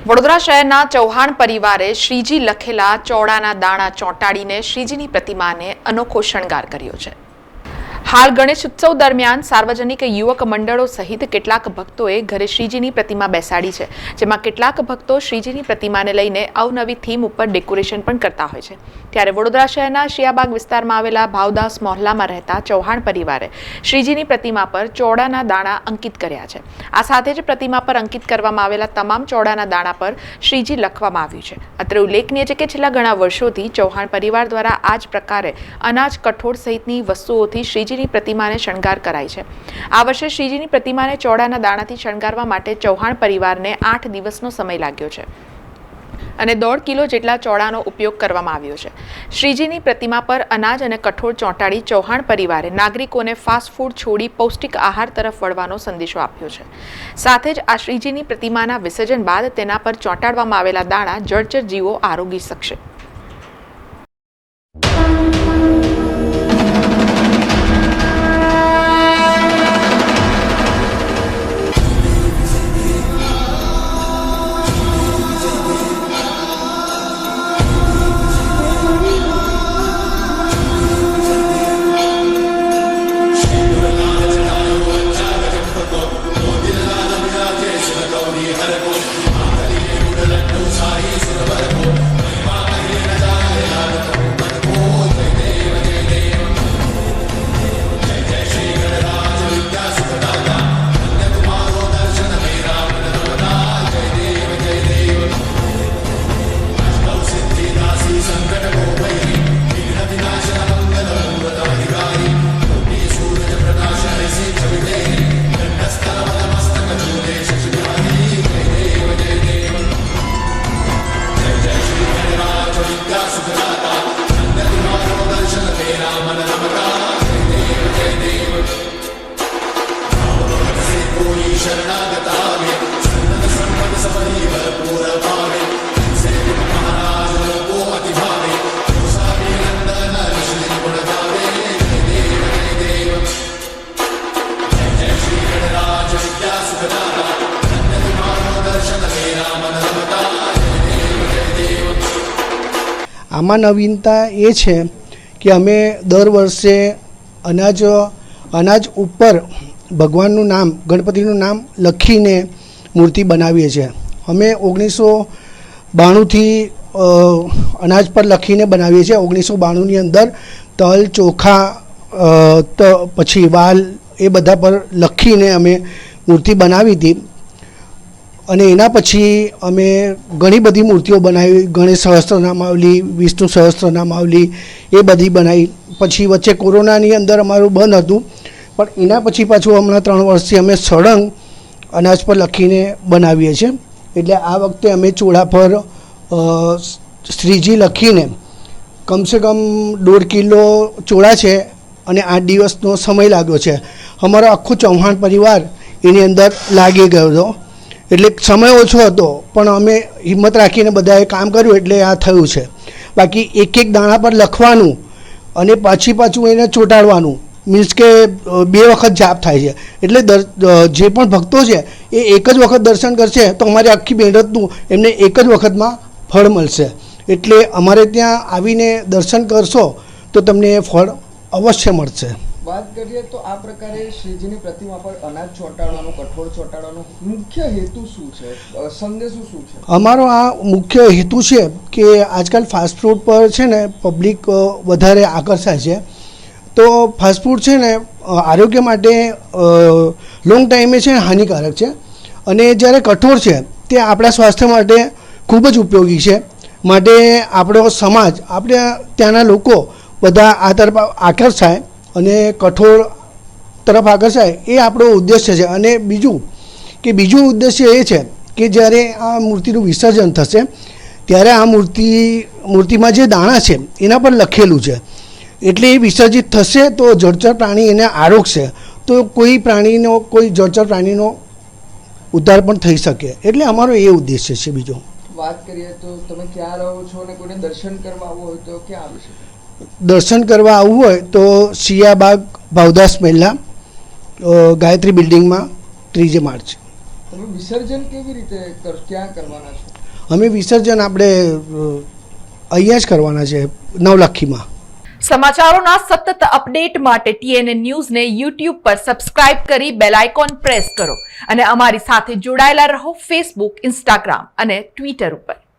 વડોદરા શહેરના ચૌહાણ પરિવારે શ્રીજી લખેલા ચોળાના દાણા ચોંટાડીને શ્રીજીની પ્રતિમાને અનોખો શણગાર કર્યો છે। હાલ ગણેશ ઉત્સવ દરમિયાન સાર્વજનિક યુવક મંડળો સહિત કેટલાક ભક્તોએ ઘરે શ્રીજીની પ્રતિમા બેસાડી છે, જેમાં કેટલાક ભક્તો શ્રીજીની પ્રતિમાને લઈને અવનવી થીમ ઉપર ડેકોરેશન પણ કરતા હોય છે। ત્યારે વડોદરા શહેરના શિયાબાગ વિસ્તારમાં આવેલા ભાવદાસ મહોલ્લામાં રહેતા ચૌહાણ પરિવારે શ્રીજીની પ્રતિમા પર ચોળાના દાણા અંકિત કર્યા છે। આ સાથે જ પ્રતિમા પર અંકિત કરવામાં આવેલા તમામ ચોળાના દાણા પર શ્રીજી લખવામાં આવ્યું છે। અત્રે ઉલ્લેખનીય છે કે છેલ્લા ઘણા વર્ષોથી ચૌહાણ પરિવાર દ્વારા આ જ પ્રકારે અનાજ, કઠોળ સહિતની વસ્તુઓથી શ્રીજી પ્રતિમાને શણગાર કરાઈ છે। આ વર્ષે શ્રીજીની પ્રતિમાને ચોળાના દાણાથી શણગારવા માટે ચૌહાણ પરિવારને 8 દિવસનો સમય લાગ્યો છે અને 1.5 કિલો જેટલા ચોળાનો ઉપયોગ કરવામાં આવ્યો છે। શ્રીજીની પ્રતિમા પર અનાજ અને કઠોળ ચોંટાડી ચૌહાણ પરિવારે નાગરિકોને ફાસ્ટ ફૂડ છોડી પૌષ્ટિક આહાર તરફ વળવાનો સંદેશો આપ્યો છે। સાથે જ આ શ્રીજીની પ્રતિમાના વિસર્જન બાદ તેના પર ચોંટાડવામાં આવેલા દાણા જળચર જીવો આરોગી શકશે। આમાં નવીનતા એ છે કે અમે દર વર્ષે અનાજ ઉપર ભગવાનનું નામ, ગણપતિનું નામ લખીને મૂર્તિ બનાવીએ છીએ। અમે 1992થી અનાજ પર લખીને બનાવીએ છીએ। 1992ની અંદર તલ, ચોખા, પછી વાલ એ બધા પર લખીને અમે મૂર્તિ બનાવી હતી અને એના પછી અમે ઘણી બધી મૂર્તિઓ બનાવી। ગણેશ સહસ્ત્રનામાવલી, વિષ્ણુ સહસ્ત્રનામાવલી એ બધી બનાવી। પછી વચ્ચે કોરોનાની અંદર અમારું બંધ હતું, પણ એના પછી પાછું હમણાં 3 વર્ષથી અમે સળંગ અનાજ પર લખીને બનાવીએ છીએ। એટલે આ વખતે અમે ચોળા પર શ્રીજી લખીને કમસે કમ 1.5 કિલો ચોળા છે અને 8 દિવસનો સમય લાગ્યો છે। અમારો આખો ચૌહાણ પરિવાર એની અંદર લાગી ગયો હતો, એટલે સમય ઓછો હતો પણ અમે હિંમત રાખીને બધાએ કામ કર્યું એટલે આ થયું છે। બાકી એક દાણા પર લખવાનું અને પાછું એને ચોંટાડવાનું, મીન્સ કે 2 વખત જાપ થાય છે। એટલે જે પણ ભક્તો છે એ એક જ વખત દર્શન કરશે તો અમારી આખી મહેનતનું એમને એક જ વખતમાં ફળ મળશે। એટલે અમારે ત્યાં આવીને દર્શન કરશો તો તમને એ ફળ અવશ્ય મળશે। વાત કરીએ તો આ પ્રકારે શ્રીજીની પ્રતિમા પર અનાજ ચોંટાડવાનો, કઠોળ ચોંટાડવાનો મુખ્ય હેતુ શું છે, સંદેશો શું છે? અમારો આ મુખ્ય હેતુ છે કે આજકાલ ફાસ્ટ ફૂડ પર છે ને પબ્લિક વધારે આકર્ષાય છે। તો ફાસ્ટ ફૂડ છે ને આરોગ્ય માટે લોંગ ટાઈમે છે હાનિકારક છે અને જ્યારે કઠોળ છે તે આપણા સ્વાસ્થ્ય માટે ખૂબ જ ઉપયોગી છે। માટે આપણો સમાજ, આપણે ત્યાંના લોકો બધા આ તરફ આકર્ષાય અને કઠોળ તરફ આકર્ષાય એ આપણો ઉદ્દેશ્ય છે। અને બીજું ઉદ્દેશ્ય એ છે કે જ્યારે આ મૂર્તિનું વિસર્જન થશે ત્યારે આ મૂર્તિમાં જે દાણા છે એના પર લખેલું છે, એટલે એ વિસર્જિત થશે તો જળચર પ્રાણી એને આરોગશે, તો કોઈ જળચર પ્રાણીનો ઉદ્ધાર પણ થઈ શકે। એટલે અમારો એ ઉદ્દેશ્ય છે। બીજો વાત કરીએ તો તમે ક્યાં રહો છો અને કોઈને દર્શન કરવા આવવું હોય તો ક્યાં આવી શકે? દર્શન કરવા આવવું હોય તો શિયાબાગ ભાવદાસ મહેલા ગાયત્રી બિલ્ડિંગમાં 3 માર્ચ। તમે વિસર્જન કેવી રીતે ક્યાં કરવાના છો? અમે વિસર્જન આપણે અહીંયા જ કરવાના છે નવલખીમાં. સમાચારોના સતત અપડેટ માટે TNN ન્યૂઝને YouTube પર સબસ્ક્રાઇબ કરી બેલ આઇકોન પ્રેસ કરો અને અમારી સાથે જોડાયેલા રહો Facebook, Instagram અને Twitter ઉપર.